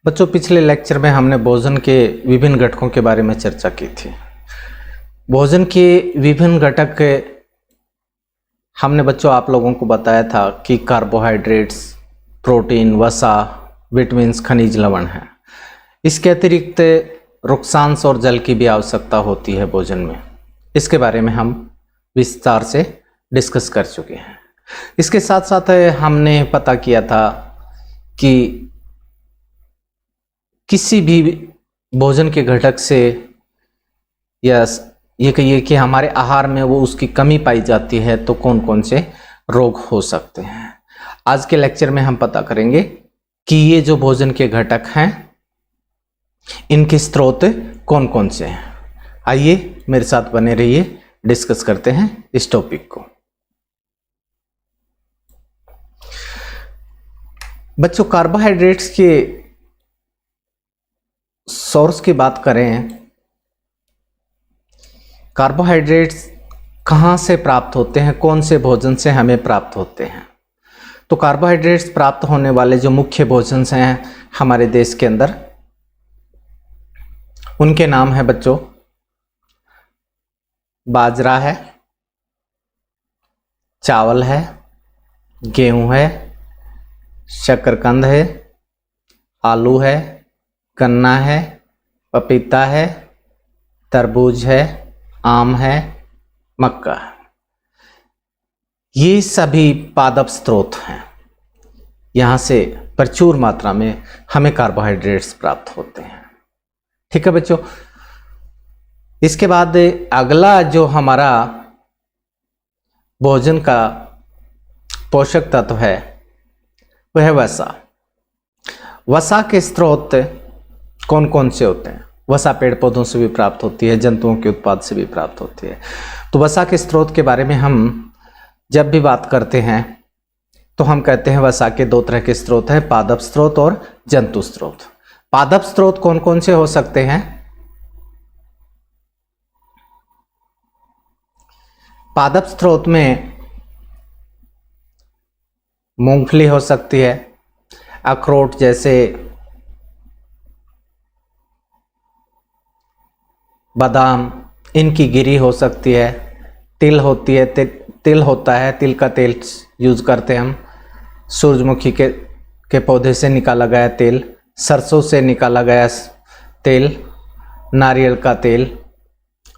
बच्चों, पिछले लेक्चर में हमने भोजन के विभिन्न घटकों के बारे में चर्चा की थी। भोजन के विभिन्न घटक हमने बच्चों आप लोगों को बताया था कि कार्बोहाइड्रेट्स, प्रोटीन, वसा, विटामिन्स, खनिज, लवण है। इसके अतिरिक्त रुक्सांश और जल की भी आवश्यकता होती है भोजन में। इसके बारे में हम विस्तार से डिस्कस कर चुके हैं। इसके साथ साथ हमने पता किया था कि किसी भी भोजन के घटक से या ये कहिए कि हमारे आहार में वो उसकी कमी पाई जाती है तो कौन कौन से रोग हो सकते हैं। आज के लेक्चर में हम पता करेंगे कि ये जो भोजन के घटक हैं इनके स्रोत कौन कौन से हैं। आइए मेरे साथ बने रहिए, डिस्कस करते हैं इस टॉपिक को। बच्चों, कार्बोहाइड्रेट्स के सोर्स की बात करें, कार्बोहाइड्रेट्स कहाँ से प्राप्त होते हैं, कौन से भोजन से हमें प्राप्त होते हैं। तो कार्बोहाइड्रेट्स प्राप्त होने वाले जो मुख्य भोजन हैं हमारे देश के अंदर, उनके नाम है बच्चों, बाजरा है, चावल है, गेहूं है, शकरकंद है, आलू है, गन्ना है, पपीता है, तरबूज है, आम है, मक्का है। ये सभी पादप स्रोत हैं। यहाँ से प्रचुर मात्रा में हमें कार्बोहाइड्रेट्स प्राप्त होते हैं। ठीक है बच्चों। इसके बाद अगला जो हमारा भोजन का पोषक तत्व है वह है वसा। वसा के स्रोत कौन कौन से होते हैं? वसा पेड़ पौधों से भी प्राप्त होती है, जंतुओं के उत्पाद से भी प्राप्त होती है। तो वसा के स्रोत के बारे में हम जब भी बात करते हैं तो हम कहते हैं वसा के दो तरह के स्रोत हैं, पादप स्रोत और जंतु स्रोत। पादप स्रोत कौन कौन से हो सकते हैं? पादप स्रोत में मूंगफली हो सकती है, अखरोट जैसे बादाम, इनकी गिरी हो सकती है, तिल होती है, तिल होता है, तिल का तेल यूज करते हैं हम, सूरजमुखी के पौधे से निकाला गया तेल, सरसों से निकाला गया तेल, नारियल का तेल,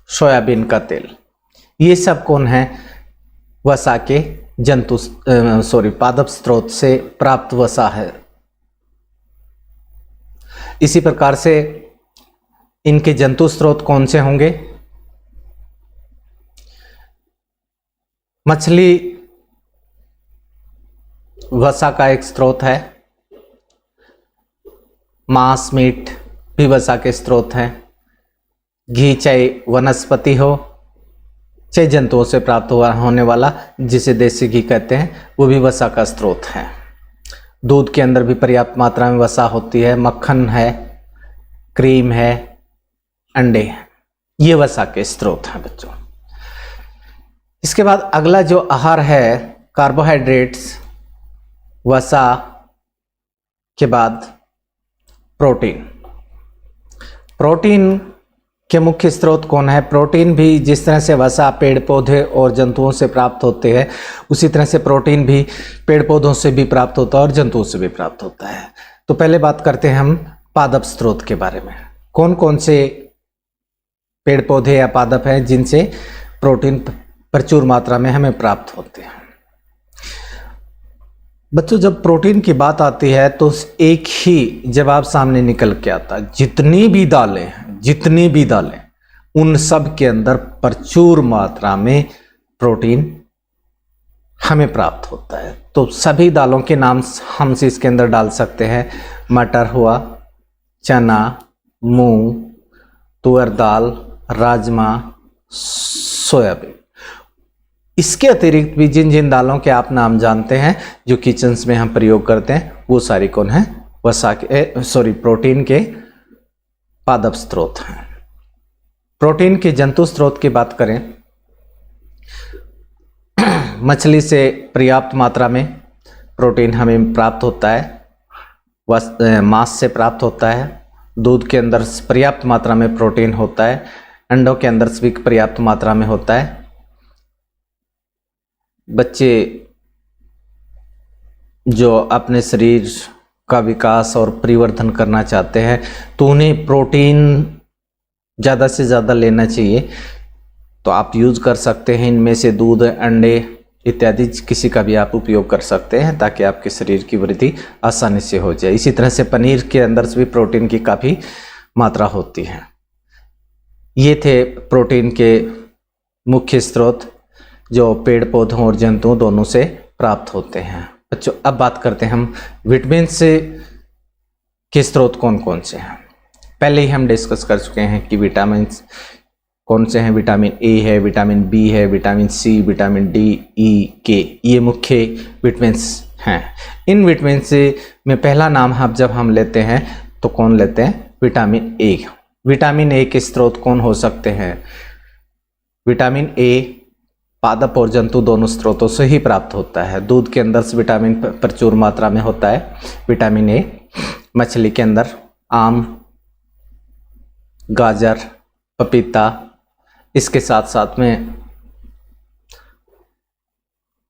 सोयाबीन का तेल, ये सब कौन है? वसा के पादप स्रोत से प्राप्त वसा है। इसी प्रकार से इनके जंतु स्रोत कौन से होंगे? मछली वसा का एक स्रोत है, मांस मीट भी वसा के स्रोत हैं, घी चाहे वनस्पति हो चाहे जंतुओं से प्राप्त होने वाला जिसे देसी घी कहते हैं वो भी वसा का स्रोत है। दूध के अंदर भी पर्याप्त मात्रा में वसा होती है, मक्खन है, क्रीम है, अंडे हैं, ये वसा के स्रोत हैं बच्चों। इसके बाद अगला जो आहार है कार्बोहाइड्रेट्स, वसा के बाद प्रोटीन। प्रोटीन के मुख्य स्रोत कौन है? प्रोटीन भी जिस तरह से वसा पेड़ पौधे और जंतुओं से प्राप्त होते हैं उसी तरह से प्रोटीन भी पेड़ पौधों से भी प्राप्त होता है और जंतुओं से भी प्राप्त होता है। तो पहले बात करते हैं हम पादप स्रोत के बारे में। कौन कौन से पेड़ पौधे या पादप हैं जिनसे प्रोटीन प्रचुर मात्रा में हमें प्राप्त होते हैं? बच्चों, जब प्रोटीन की बात आती है तो एक ही जवाब सामने निकल के आता है, जितनी भी दालें उन सब के अंदर प्रचुर मात्रा में प्रोटीन हमें प्राप्त होता है। तो सभी दालों के नाम हम से इसके अंदर डाल सकते हैं। मटर हुआ, चना, मूंग, तुअर दाल, राजमा, सोयाबीन। इसके अतिरिक्त भी जिन जिन दालों के आप नाम जानते हैं जो किचन्स में हम प्रयोग करते हैं वो सारी कौन है? प्रोटीन के पादप स्रोत हैं। प्रोटीन के जंतु स्रोत की बात करें, मछली से पर्याप्त मात्रा में प्रोटीन हमें प्राप्त होता है। मांस से प्राप्त होता है। दूध के अंदर पर्याप्त मात्रा में प्रोटीन होता है। अंडों के अंदर भी पर्याप्त मात्रा में होता है। बच्चे जो अपने शरीर का विकास और परिवर्धन करना चाहते हैं तो उन्हें प्रोटीन ज़्यादा से ज़्यादा लेना चाहिए। तो आप यूज़ कर सकते हैं इनमें से दूध, अंडे इत्यादि किसी का भी आप उपयोग कर सकते हैं ताकि आपके शरीर की वृद्धि आसानी से हो जाए। इसी तरह से पनीर के अंदर से भी प्रोटीन की काफ़ी मात्रा होती है। ये थे प्रोटीन के मुख्य स्रोत जो पेड़ पौधों और जंतुओं दोनों से प्राप्त होते हैं। बच्चों अब बात करते हैं हम विटामिन से के स्रोत कौन कौन से हैं। पहले ही हम डिस्कस कर चुके हैं कि विटामिन कौन से हैं। विटामिन ए है, विटामिन बी है, विटामिन सी, विटामिन डी, ई, के, ये मुख्य विटामिन्स हैं। इन विटामिन से में पहला नाम जब हम लेते हैं तो कौन लेते हैं? Vitamin A. विटामिन ए के स्रोत कौन हो सकते हैं? विटामिन ए पादप और जंतु दोनों स्रोतों से ही प्राप्त होता है। दूध के अंदर से विटामिन प्रचुर मात्रा में होता है विटामिन ए। मछली के अंदर, आम, गाजर, पपीता, इसके साथ साथ में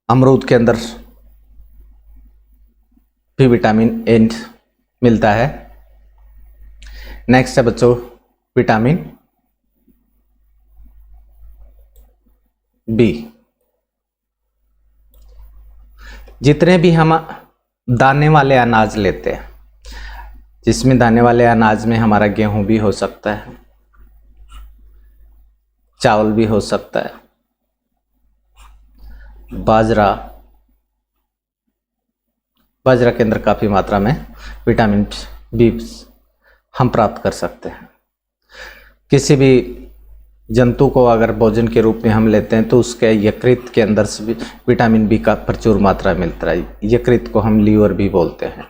अमरूद के अंदर भी विटामिन ए मिलता है। नेक्स्ट है बच्चों विटामिन बी। जितने भी हम दाने वाले अनाज लेते हैं, जिसमें दाने वाले अनाज में हमारा गेहूं भी हो सकता है, चावल भी हो सकता है, बाजरा के अंदर काफ़ी मात्रा में विटामिन बी हम प्राप्त कर सकते हैं। किसी भी जंतु को अगर भोजन के रूप में हम लेते हैं तो उसके यकृत के अंदर से भी विटामिन बी का प्रचुर मात्रा मिलता है। यकृत को हम लीवर भी बोलते हैं।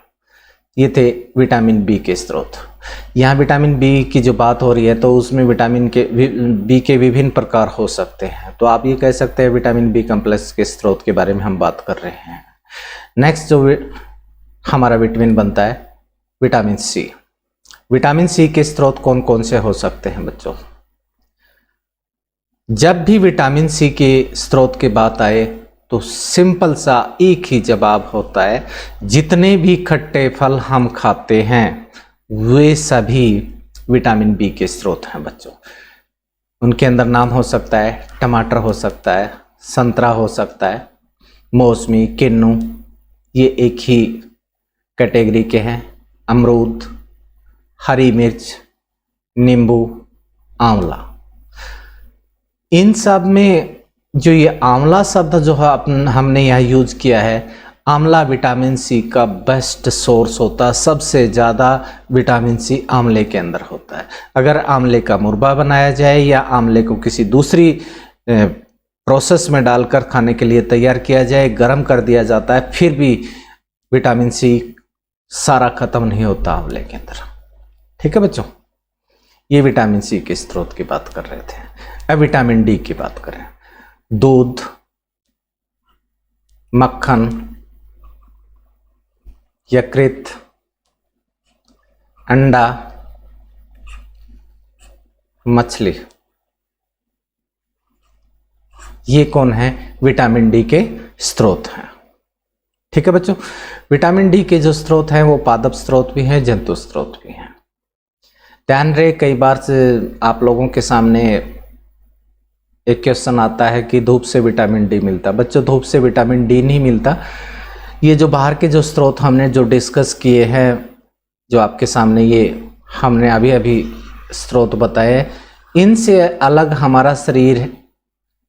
ये थे विटामिन बी के स्रोत। यहाँ विटामिन बी की जो बात हो रही है तो उसमें विटामिन के बी के विभिन्न प्रकार हो सकते हैं। तो आप ये कह सकते हैं विटामिन बी कॉम्प्लेक्स के स्रोत के बारे में हम बात कर रहे हैं। नेक्स्ट जो हमारा विटामिन बनता है विटामिन सी। विटामिन सी के स्रोत कौन कौन से हो सकते हैं बच्चों? जब भी विटामिन सी के स्रोत की बात आए तो सिंपल सा एक ही जवाब होता है, जितने भी खट्टे फल हम खाते हैं वे सभी विटामिन बी के स्रोत हैं बच्चों। उनके अंदर नाम हो सकता है टमाटर, हो सकता है संतरा, हो सकता है मौसमी, किन्नू, ये एक ही कैटेगरी के हैं। अमरूद, हरी मिर्च, नींबू, आंवला। इन सब में जो ये आंवला शब्द जो है हमने यहाँ यूज किया है, आंवला विटामिन सी का बेस्ट सोर्स होता है। सबसे ज़्यादा विटामिन सी आंवले के अंदर होता है। अगर आंवले का मुरब्बा बनाया जाए या आंवले को किसी दूसरी प्रोसेस में डालकर खाने के लिए तैयार किया जाए, गर्म कर दिया जाता है, फिर भी विटामिन सी सारा खत्म नहीं होता आंवले के अंदर। ठीक है बच्चों, ये विटामिन सी के स्रोत की बात कर रहे थे। अब विटामिन डी की बात करें। दूध, मक्खन, यकृत, अंडा, मछली, ये कौन है? विटामिन डी के स्रोत हैं। ठीक है बच्चों, विटामिन डी के जो स्रोत हैं वो पादप स्रोत भी हैं, जंतु स्रोत भी हैं। ध्यान रहे, कई बार से आप लोगों के सामने एक क्वेश्चन आता है कि धूप से विटामिन डी मिलता है। बच्चों, धूप से विटामिन डी नहीं मिलता। ये जो बाहर के जो स्रोत हमने जो डिस्कस किए हैं, जो आपके सामने ये हमने अभी अभी स्रोत बताए, इनसे अलग हमारा शरीर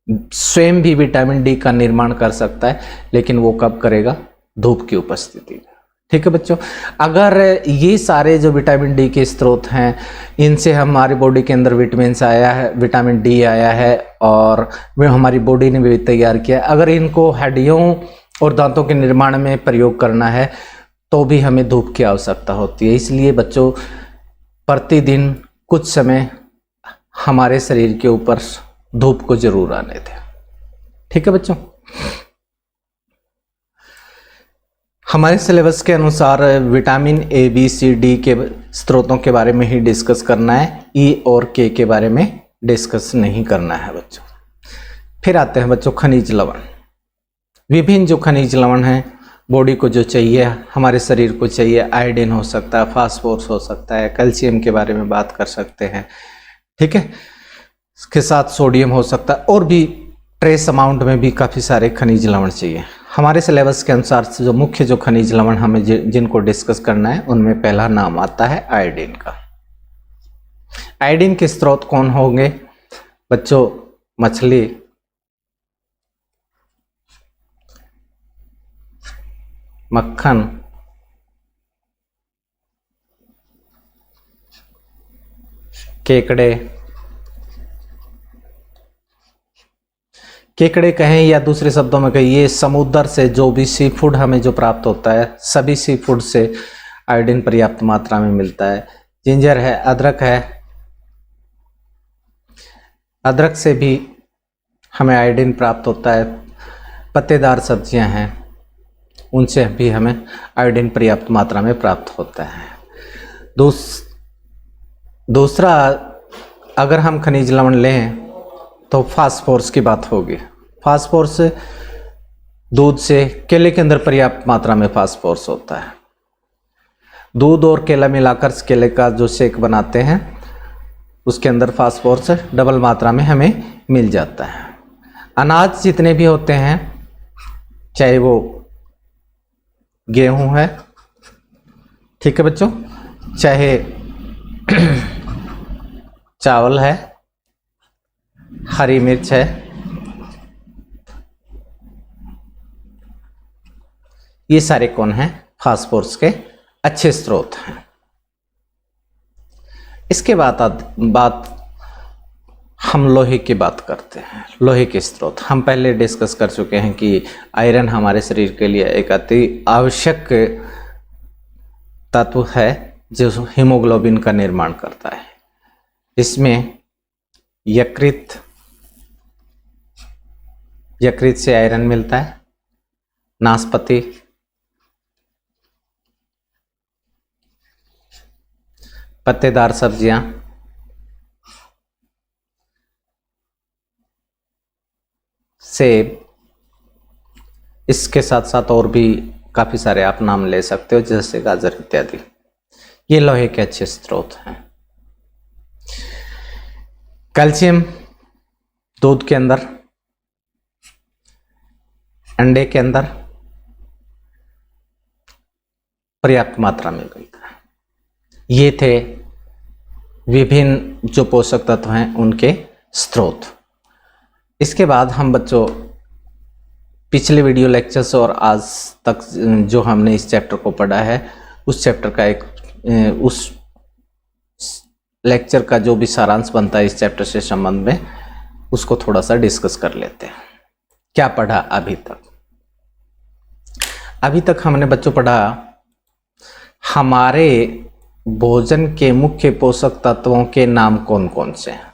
स्वयं भी विटामिन डी का निर्माण कर सकता है, लेकिन वो कब करेगा? धूप की उपस्थिति में। ठीक है बच्चों, अगर ये सारे जो विटामिन डी के स्रोत हैं, इनसे हमारी बॉडी के अंदर विटामिन आया है, विटामिन डी आया है और वे हमारी बॉडी ने भी तैयार किया है। अगर इनको हड्डियों और दांतों के निर्माण में प्रयोग करना है तो भी हमें धूप की आवश्यकता होती है। इसलिए बच्चों, प्रतिदिन कुछ समय हमारे शरीर के ऊपर धूप को जरूर आने दें। ठीक है बच्चों, हमारे सिलेबस के अनुसार vitamin A B C D के स्रोतों के बारे में ही डिस्कस करना है, ई और के बारे में डिस्कस नहीं करना है बच्चों। फिर आते हैं बच्चों खनिज लवण। विभिन्न जो खनिज लवण हैं बॉडी को जो चाहिए, हमारे शरीर को चाहिए, आयोडीन हो सकता है, फास्फोरस हो सकता है, कैल्शियम के बारे में बात कर सकते हैं, ठीक है। इसके साथ सोडियम हो सकता है और भी ट्रेस अमाउंट में भी काफ़ी सारे खनिज लवण चाहिए। हमारे सिलेबस के अनुसार से जो मुख्य जो खनिज लवण हमें जिनको डिस्कस करना है उनमें पहला नाम आता है आयोडीन का। आयोडीन के स्रोत कौन होंगे बच्चों? मछली, मक्खन, केकड़े, केकड़े कहें या दूसरे शब्दों में कहिए समुद्र से जो भी सी फूड हमें जो प्राप्त होता है, सभी सी फूड से आयोडीन पर्याप्त मात्रा में मिलता है। जिंजर है, अदरक है, अदरक से भी हमें आयोडीन प्राप्त होता है। पत्तेदार सब्जियां हैं, उनसे भी हमें आयोडीन पर्याप्त मात्रा में प्राप्त होता है। दूसरा अगर हम खनिज लवण लें तो फास्फोरस की बात होगी। फास्फोरस दूध से, केले के अंदर पर्याप्त मात्रा में फास्फोरस होता है। दूध और केला मिलाकर केले का जो शेक बनाते हैं उसके अंदर फास्फोरस डबल मात्रा में हमें मिल जाता है। अनाज जितने भी होते हैं, चाहे वो गेहूं है, ठीक है बच्चों, चाहे चावल है, हरी मिर्च है, ये सारे कौन हैं? फास्फोरस के अच्छे स्रोत हैं। इसके बाद हम लोहे की बात करते हैं। लोहे के स्रोत हम पहले डिस्कस कर चुके हैं कि आयरन हमारे शरीर के लिए एक अति आवश्यक तत्व है जो हीमोग्लोबिन का निर्माण करता है। इसमें यकृत से आयरन मिलता है, नाशपाती, पत्तेदार सब्जियां, सेब, इसके साथ साथ और भी काफ़ी सारे आप नाम ले सकते हो जैसे गाजर इत्यादि। ये लोहे के अच्छे स्रोत हैं। कैल्शियम दूध के अंदर, अंडे के अंदर पर्याप्त मात्रा में मिलता है। ये थे विभिन्न जो पोषक तत्व हैं उनके स्रोत। इसके बाद हम बच्चों पिछले वीडियो लेक्चर्स और आज तक जो हमने इस चैप्टर को पढ़ा है उस चैप्टर का उस लेक्चर का जो भी सारांश बनता है इस चैप्टर से संबंध में उसको थोड़ा सा डिस्कस कर लेते हैं। क्या पढ़ा अभी तक? अभी तक हमने बच्चों पढ़ा हमारे भोजन के मुख्य पोषक तत्वों के नाम कौन कौन से हैं।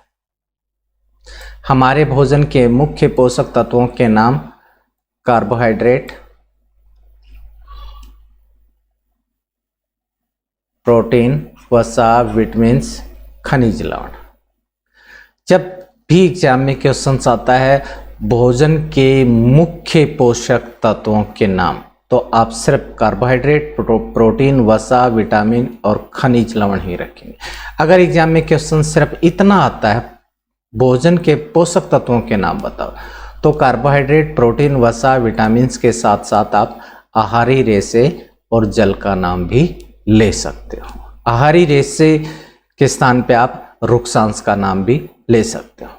हमारे भोजन के मुख्य पोषक तत्वों के नाम कार्बोहाइड्रेट, प्रोटीन, वसा, विटामिन्स, खनिज लवण। जब भी एग्जाम में क्वेश्चन आता है भोजन के मुख्य पोषक तत्वों के नाम, तो आप सिर्फ कार्बोहाइड्रेट, प्रोटीन, वसा, विटामिन और खनिज लवण ही रखेंगे। अगर एग्जाम में क्वेश्चन सिर्फ इतना आता है भोजन के पोषक तत्वों के नाम बताओ, तो कार्बोहाइड्रेट, प्रोटीन, वसा, विटामिन के साथ साथ आप आहारी रेशे और जल का नाम भी ले सकते हो। आहारी रेशे के स्थान पे आप रुक्षांश का नाम भी ले सकते हो।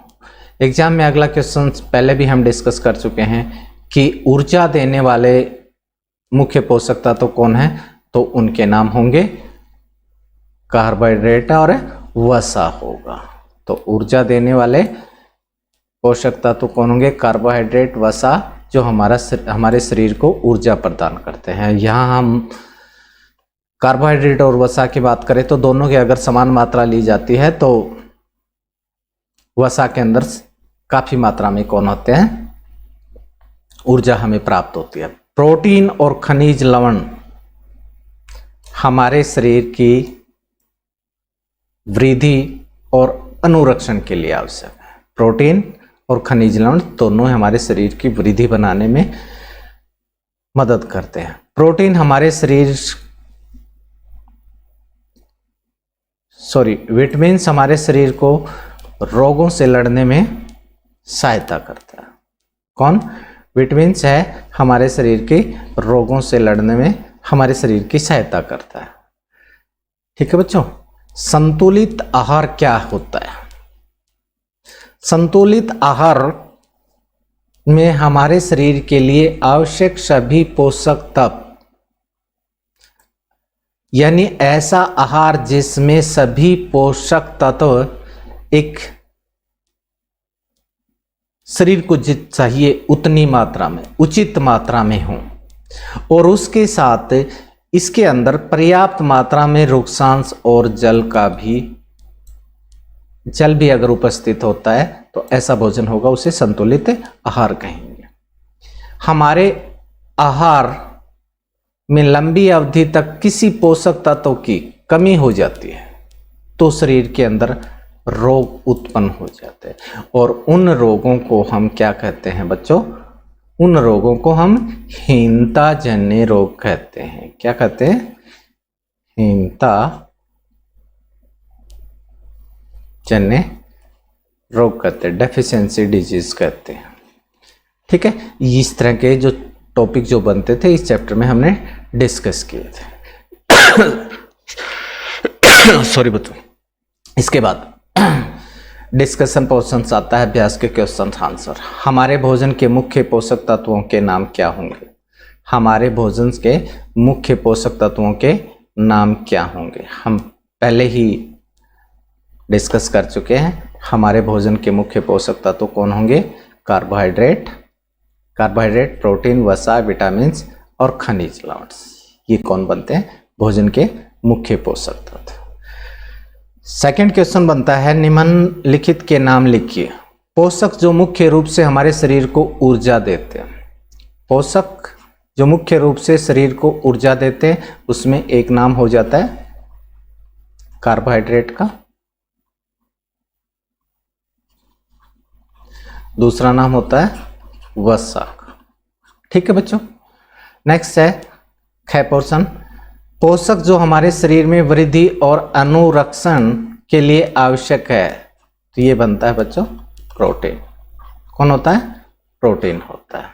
एग्जाम में अगला क्वेश्चन पहले भी हम डिस्कस कर चुके हैं कि ऊर्जा देने वाले मुख्य पोषक तत्व कौन है, तो उनके नाम होंगे कार्बोहाइड्रेट और वसा होगा। तो ऊर्जा देने वाले पोषक तत्व कौन होंगे? कार्बोहाइड्रेट, वसा, जो हमारे शरीर को ऊर्जा प्रदान करते हैं। यहाँ हम कार्बोहाइड्रेट और वसा की बात करें तो दोनों की अगर समान मात्रा ली जाती है तो वसा के अंदर काफी मात्रा में कौन होते हैं? ऊर्जा हमें प्राप्त होती है। प्रोटीन और खनिज लवण हमारे शरीर की वृद्धि और अनुरक्षण के लिए आवश्यक है। प्रोटीन और खनिज लवण दोनों हमारे शरीर की वृद्धि बनाने में मदद करते हैं। प्रोटीन हमारे शरीर विटामिन्स हमारे शरीर को रोगों से लड़ने में सहायता करता है। कौन? विटामिन्स है हमारे शरीर के रोगों से लड़ने में हमारे शरीर की सहायता करता है। ठीक है बच्चों, संतुलित आहार क्या होता है? संतुलित आहार में हमारे शरीर के लिए आवश्यक सभी पोषक तत्व, यानी ऐसा आहार जिसमें सभी पोषक तत्व एक शरीर को जित चाहिए उतनी मात्रा में, उचित मात्रा में हो, और उसके साथ इसके अंदर पर्याप्त मात्रा में रुक्षांश और जल भी अगर उपस्थित होता है तो ऐसा भोजन होगा, उसे संतुलित आहार कहेंगे। हमारे आहार में लंबी अवधि तक किसी पोषक तत्व की कमी हो जाती है तो शरीर के अंदर रोग उत्पन्न हो जाते हैं, और उन रोगों को हम क्या कहते हैं बच्चों? उन रोगों को हम हीनता जन्य रोग कहते हैं। क्या कहते हैं? हीनता जन्य रोग कहते हैं, डेफिशिएंसी डिजीज कहते हैं। ठीक है, इस तरह के जो टॉपिक जो बनते थे इस चैप्टर में हमने डिस्कस किए थे। सॉरी बच्चों। इसके बाद डिस्कशन पोर्शंस आता है, अभ्यास के क्वेश्चन आंसर। हमारे भोजन के मुख्य पोषक तत्वों के नाम क्या होंगे? हमारे भोजन के मुख्य पोषक तत्वों के नाम क्या होंगे? हम पहले ही डिस्कस कर चुके हैं। हमारे भोजन के मुख्य पोषक तत्व कौन होंगे? कार्बोहाइड्रेट, प्रोटीन, वसा, विटामिन्स और खनिज लवण। ये कौन बनते हैं? भोजन के मुख्य पोषक तत्व। सेकंड क्वेश्चन बनता है, निम्नलिखित के नाम लिखिए। पोषक जो मुख्य रूप से हमारे शरीर को ऊर्जा देते हैं। पोषक जो मुख्य रूप से शरीर को ऊर्जा देते हैं उसमें एक नाम हो जाता है कार्बोहाइड्रेट का, दूसरा नाम होता है वसा का। ठीक है बच्चों। नेक्स्ट है ख पोर्शन, पोषक जो हमारे शरीर में वृद्धि और अनुरक्षण के लिए आवश्यक है, तो ये बनता है बच्चों प्रोटीन। कौन होता है? प्रोटीन होता है।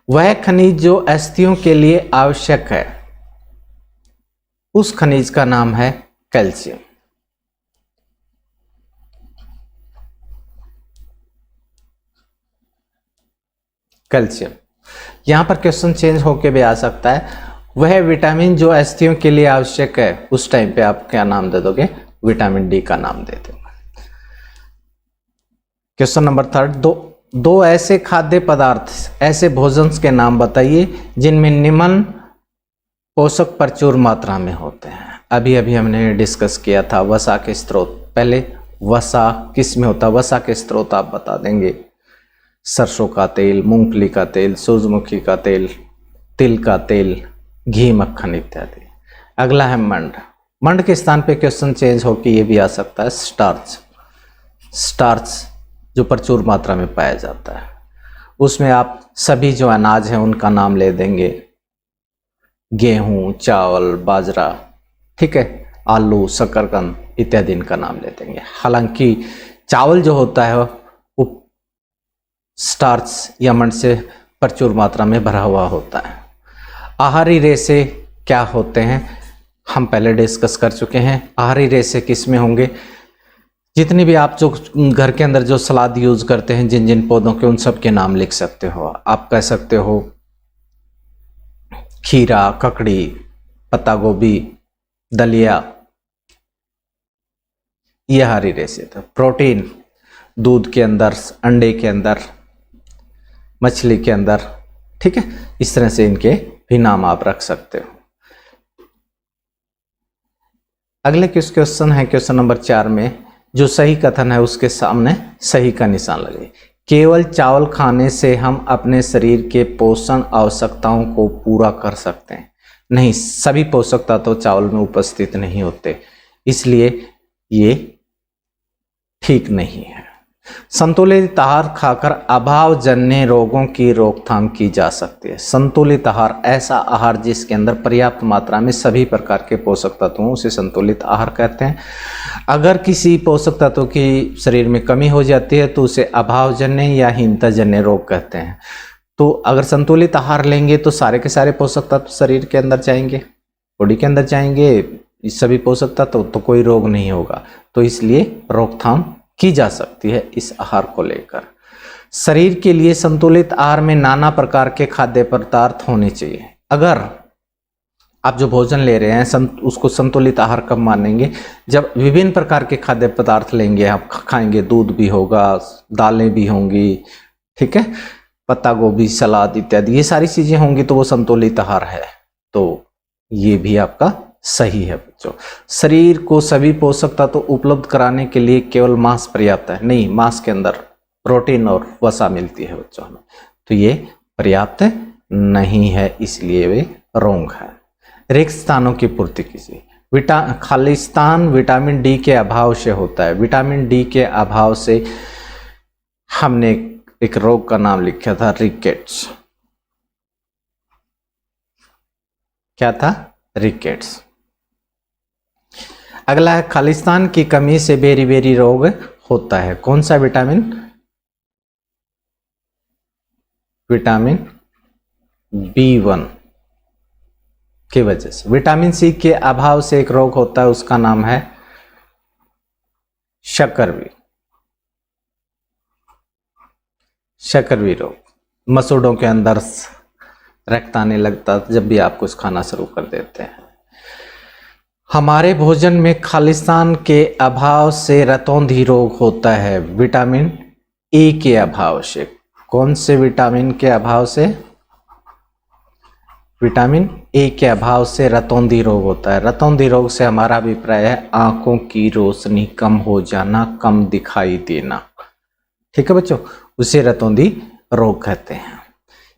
वह खनिज जो अस्थियों के लिए आवश्यक है, उस खनिज का नाम है कैल्शियम। कैल्शियम। यहां पर क्वेश्चन चेंज होके भी आ सकता है, वह विटामिन जो अस्थियों के लिए आवश्यक है, उस टाइम पे आप क्या नाम दे दोगे? विटामिन डी का नाम दे दोगे। क्वेश्चन नंबर थर्ड, दो ऐसे खाद्य पदार्थ, ऐसे भोजन के नाम बताइए जिनमें निम्न पोषक प्रचुर मात्रा में होते हैं। अभी अभी हमने डिस्कस किया था वसा के स्रोत। पहले वसा किस में होता है? वसा के स्रोत आप बता देंगे। सरसों का तेल, मूंगफली का तेल, सूरजमुखी का तेल, तिल का तेल, घी, मक्खन इत्यादि। अगला है मंड। मंड के स्थान पे क्वेश्चन चेंज होकर ये भी आ सकता है स्टार्च। स्टार्च जो प्रचुर मात्रा में पाया जाता है, उसमें आप सभी जो अनाज हैं उनका नाम ले देंगे। गेहूं, चावल, बाजरा, ठीक है, आलू, शकरकंद इत्यादि इनका नाम ले देंगे। हालांकि चावल जो होता है वो स्टार्च या मंड से प्रचुर मात्रा में भरा हुआ होता है। आहारी रेशे क्या होते हैं? हम पहले डिस्कस कर चुके हैं। आहारी रेशे किस में होंगे? जितनी भी आप जो घर के अंदर जो सलाद यूज करते हैं जिन जिन पौधों के, उन सब के नाम लिख सकते हो। आप कह सकते हो खीरा, ककड़ी, पत्ता गोभी, दलिया, ये आहारी रेशे थे। प्रोटीन दूध के अंदर, अंडे के अंदर, मछली के अंदर, ठीक है, इस तरह से इनके भी नाम आप रख सकते हो। अगले क्वेश्चन है क्वेश्चन नंबर 4 में, जो सही कथन है उसके सामने सही का निशान लगे। केवल चावल खाने से हम अपने शरीर के पोषण आवश्यकताओं को पूरा कर सकते हैं? नहीं, सभी पोषक तत्व चावल में उपस्थित नहीं होते, इसलिए ये ठीक नहीं है। संतुलित आहार खाकर अभावजन्य रोगों की रोकथाम की जा सकती है। संतुलित आहार ऐसा आहार जिसके अंदर पर्याप्त मात्रा में सभी प्रकार के पोषक तत्वों से संतुलित आहार कहते हैं। अगर किसी पोषक तत्व की शरीर में कमी हो जाती है तो उसे अभावजन्य या हीनताजन्य रोग कहते हैं। तो अगर संतुलित आहार लेंगे तो सारे के सारे पोषक तत्व शरीर के अंदर जाएंगे, बॉडी के अंदर जाएंगे, सभी पोषक तत्व, तो कोई रोग नहीं होगा। तो इसलिए रोकथाम की जा सकती है इस आहार को लेकर। शरीर के लिए संतुलित आहार में नाना प्रकार के खाद्य पदार्थ होने चाहिए। अगर आप जो भोजन ले रहे हैं उसको संतुलित आहार कब मानेंगे? जब विभिन्न प्रकार के खाद्य पदार्थ लेंगे, आप खाएंगे, दूध भी होगा, दालें भी होंगी, ठीक है, पत्ता गोभी, सलाद इत्यादि, ये सारी चीजें होंगी तो वो संतुलित आहार है। तो ये भी आपका सही है बच्चों। शरीर को सभी पोषक तत्व उपलब्ध कराने के लिए केवल मांस पर्याप्त है? नहीं, मांस के अंदर प्रोटीन और वसा मिलती है बच्चों हमें, तो ये पर्याप्त नहीं है, इसलिए वे रोग है। रिक्त स्थानों की पूर्ति कीजिए। खालिस्तान विटामिन डी के अभाव से होता है। विटामिन डी के अभाव से हमने एक रोग का नाम लिखा था, रिकेट्स। क्या था? रिकेट्स। अगला है खालिस्तान की कमी से बेरी रोग होता है। कौन सा विटामिन? विटामिन B1 की वजह से। विटामिन सी के अभाव से एक रोग होता है, उसका नाम है शकरवी रोग। मसूड़ों के अंदर रक्त आने लगता जब भी आप कुछ खाना शुरू कर देते हैं। हमारे भोजन में खालिस्तान के अभाव से रतौंधी रोग होता है, विटामिन ए के अभाव से। कौन से विटामिन के अभाव से? विटामिन ए के अभाव से रतौंधी रोग होता है। रतौंधी रोग से हमारा अभिप्राय है आंखों की रोशनी कम हो जाना, कम दिखाई देना, ठीक है बच्चों, उसे रतौंधी रोग कहते हैं।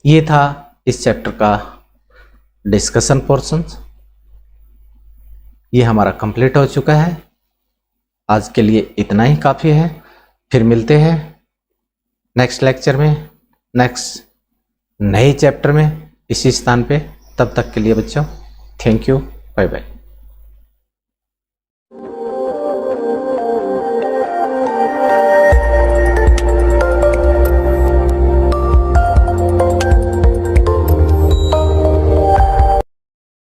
ये था इस चैप्टर का डिस्कशन पोर्शन। ये हमारा कंप्लीट हो चुका है। आज के लिए इतना ही काफ़ी है। फिर मिलते हैं नेक्स्ट लेक्चर में, नेक्स्ट नए चैप्टर में, इसी स्थान पे। तब तक के लिए बच्चों थैंक यू, बाय बाय।